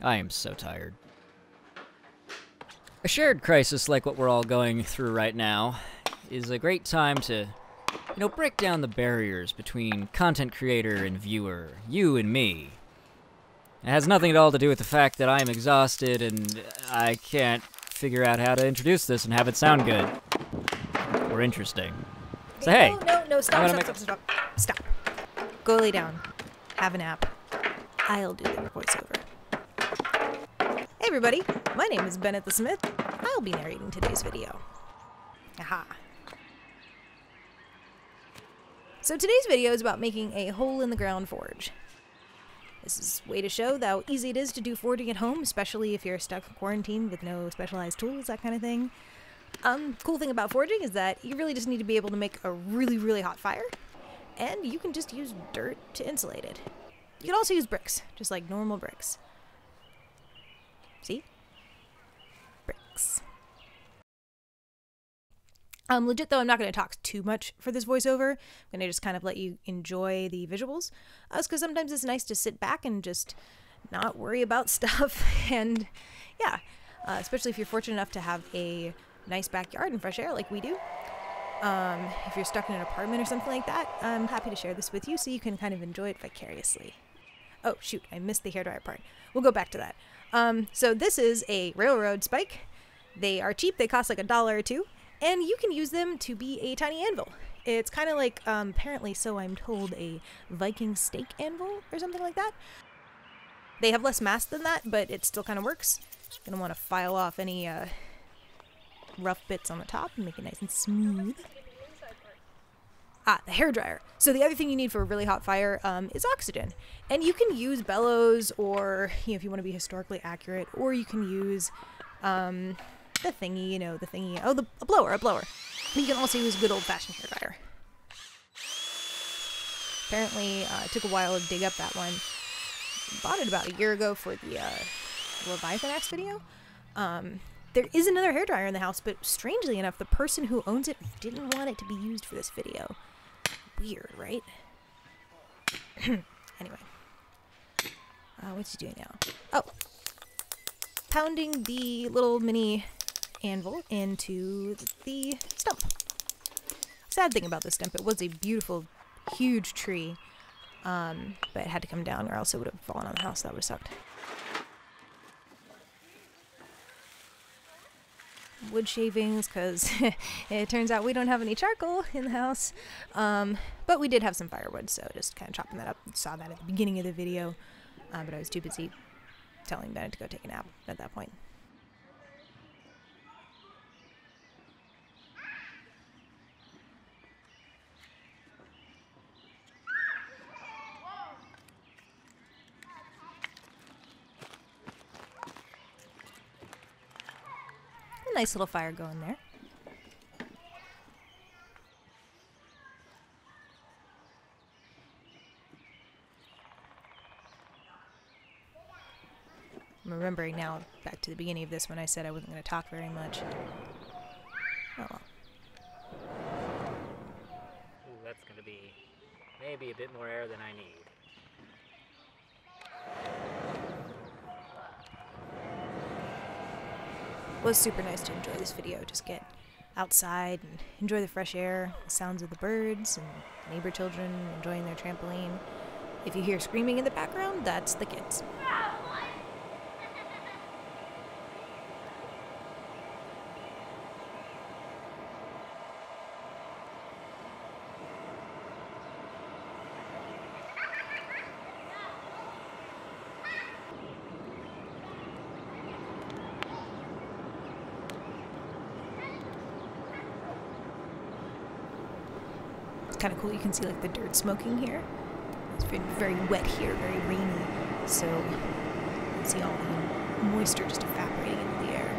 I am so tired. A shared crisis like what we're all going through right now is a great time to, break down the barriers between content creator and viewer, you and me. It has nothing at all to do with the fact that I'm exhausted and I can't figure out how to introduce this and have it sound good. Or interesting. So hey. No, stop. Go lay down. Have a nap. I'll do the voiceover. Hey everybody, my name is Bennett the Smith. I'll be narrating today's video. Aha. So today's video is about making a hole-in-the-ground forge. This is a way to show how easy it is to do forging at home, especially if you're stuck in quarantine with no specialized tools, that kind of thing. Cool thing about forging is that you really just need to be able to make a really, really hot fire, and you can just use dirt to insulate it. You can also use bricks, just like normal bricks. See? Bricks. Legit though, I'm not going to talk too much for this voiceover. I'm going to just kind of let you enjoy the visuals. Because sometimes it's nice to sit back and just not worry about stuff. And yeah, especially if you're fortunate enough to have a nice backyard and fresh air like we do. If you're stuck in an apartment or something like that, I'm happy to share this with you so you can kind of enjoy it vicariously. Oh shoot, I missed the hairdryer part. We'll go back to that. So this is a railroad spike. They are cheap, they cost like $1 or $2. And you can use them to be a tiny anvil. It's kind of like, apparently, so I'm told, a Viking stake anvil or something like that. They have less mass than that, but it still kind of works. You're going to want to file off any rough bits on the top and make it nice and smooth. Ah, the hairdryer. So the other thing you need for a really hot fire is oxygen. And you can use bellows or, if you want to be historically accurate, or you can use... the thingy, a blower. You can also use a good old-fashioned hairdryer. Apparently, it took a while to dig up that one. Bought it about a year ago for the Leviathan Axe video. There is another hairdryer in the house, but strangely enough, the person who owns it didn't want it to be used for this video. Weird, right? Anyway. What's he doing now? Oh! Pounding the little mini anvil into the stump. Sad thing about this stump, it was a beautiful, huge tree, but it had to come down or else it would have fallen on the house. That would have sucked. Wood shavings, because it turns out we don't have any charcoal in the house, but we did have some firewood, so just kind of chopping that up. Saw that at the beginning of the video, but I was too busy telling Bennett to go take a nap at that point. A nice little fire going there. I'm remembering now, back to the beginning of this when I said I wasn't going to talk very much. Oh well. Ooh, that's going to be maybe a bit more air than I need. It was super nice to enjoy this video. Just get outside and enjoy the fresh air, the sounds of the birds and neighbor children enjoying their trampoline. If you hear screaming in the background, that's the kids. It's kind of cool. You can see like the dirt smoking here. It's been very wet here, very rainy, so you can see all the moisture just evaporating into the air.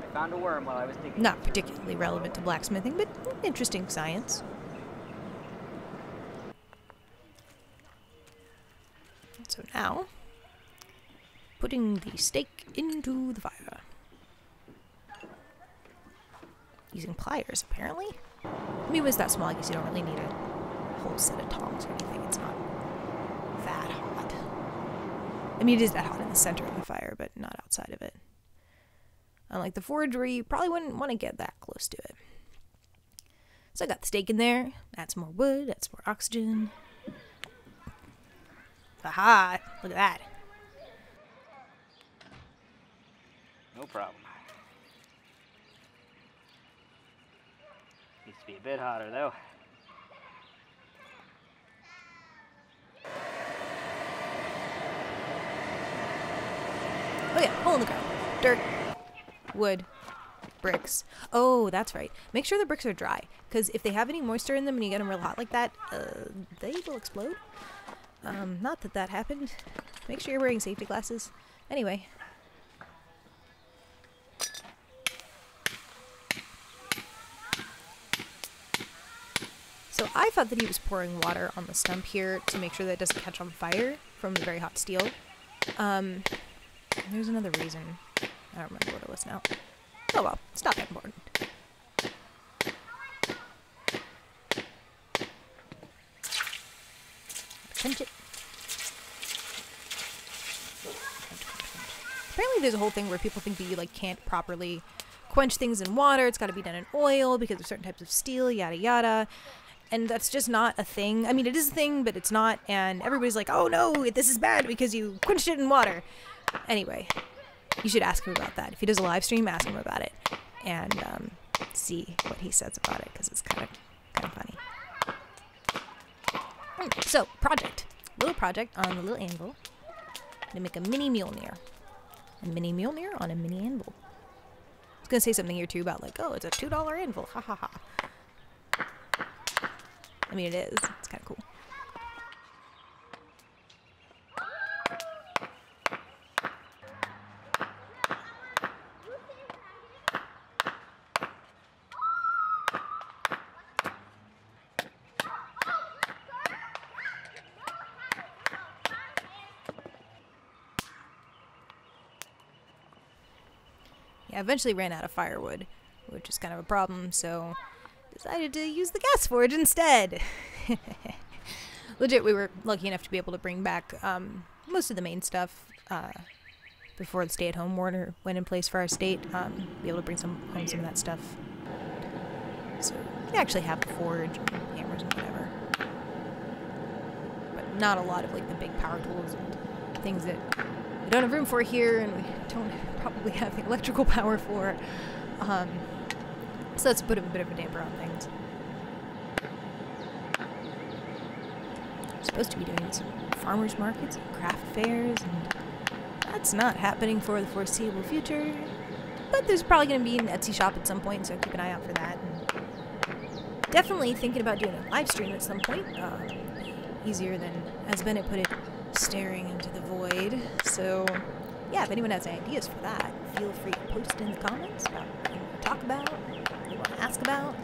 I found a worm while I was digging. Not particularly relevant to blacksmithing, but interesting science. So now, putting the steak into the fire. Using pliers, apparently. I mean, it was that small, I guess you don't really need a whole set of tongs or anything. It's not that hot. I mean, it is that hot in the center of the fire, but not outside of it. Unlike the forge, where you probably wouldn't want to get that close to it. So I got the steak in there. Add some more wood. Add some more oxygen. Aha! Look at that. No problem. Needs to be a bit hotter, though. Oh yeah, hole in the ground. Dirt. Wood. Bricks. Oh, that's right. Make sure the bricks are dry, because if they have any moisture in them and you get them real hot like that, they will explode. Not that that happened. Make sure you're wearing safety glasses. Anyway. So I thought that he was pouring water on the stump here to make sure that it doesn't catch on fire from the very hot steel. There's another reason. I don't remember what it was now. Oh well, it's not that important. Quench it. Apparently there's a whole thing where people think that you like can't properly quench things in water. It's got to be done in oil because of certain types of steel, yada yada. And that's just not a thing. I mean, it is a thing, but it's not. And everybody's like, oh no, this is bad because you quenched it in water. Anyway, you should ask him about that. If he does a live stream, ask him about it. And see what he says about it, because it's kind of funny. So, project. Little project on the little anvil. To make a mini Mjolnir. A mini Mjolnir on a mini anvil. I was going to say something here too about like, oh, it's a $2 anvil. Ha ha ha. I mean, it is. It's kind of cool. I eventually ran out of firewood, which is kind of a problem, so decided to use the gas forge instead. Legit, we were lucky enough to be able to bring back most of the main stuff before the stay-at-home order went in place for our state. Be able to bring home some of that stuff. So we actually have the forge and hammers and whatever, but not a lot of like the big power tools and things that we don't have room for here, and we don't probably have the electrical power for. So that's put a bit of a damper on things. We're supposed to be doing some farmers markets and craft fairs, and that's not happening for the foreseeable future. But there's probably going to be an Etsy shop at some point, so keep an eye out for that. And definitely thinking about doing a live stream at some point. Easier than, as Bennett put it, staring into the void. So yeah, if anyone has ideas for that, feel free to post in the comments about what you want to talk about, what you want to ask about.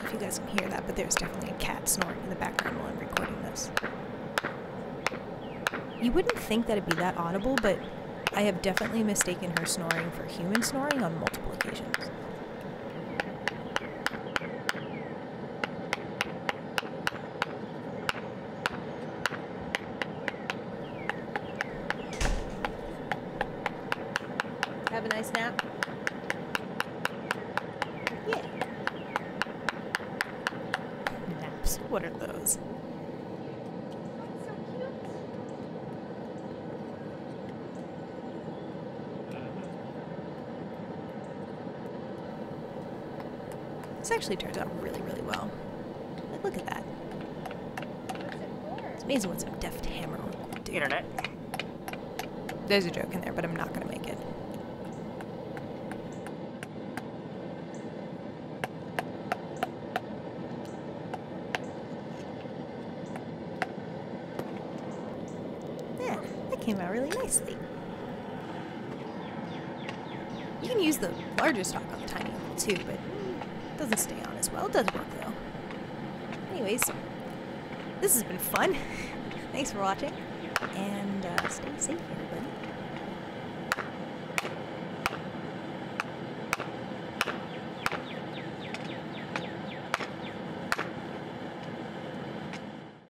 If you guys can hear that, but there's definitely a cat snoring in the background while I'm recording this. You wouldn't think that it'd be that audible, but I have definitely mistaken her snoring for human snoring on multiple occasions. Have a nice nap? Yeah. Naps. What are those? This actually turns out really, really well. Like, look at that. It's amazing what some deft hammer will do. Internet. There's a joke in there, but I'm not going to make it. Yeah, that came out really nicely. You can use the larger stock on the tiny one too, but Doesn't stay on as well. It does work, though. Anyways, this has been fun. Thanks for watching, and stay safe, everybody.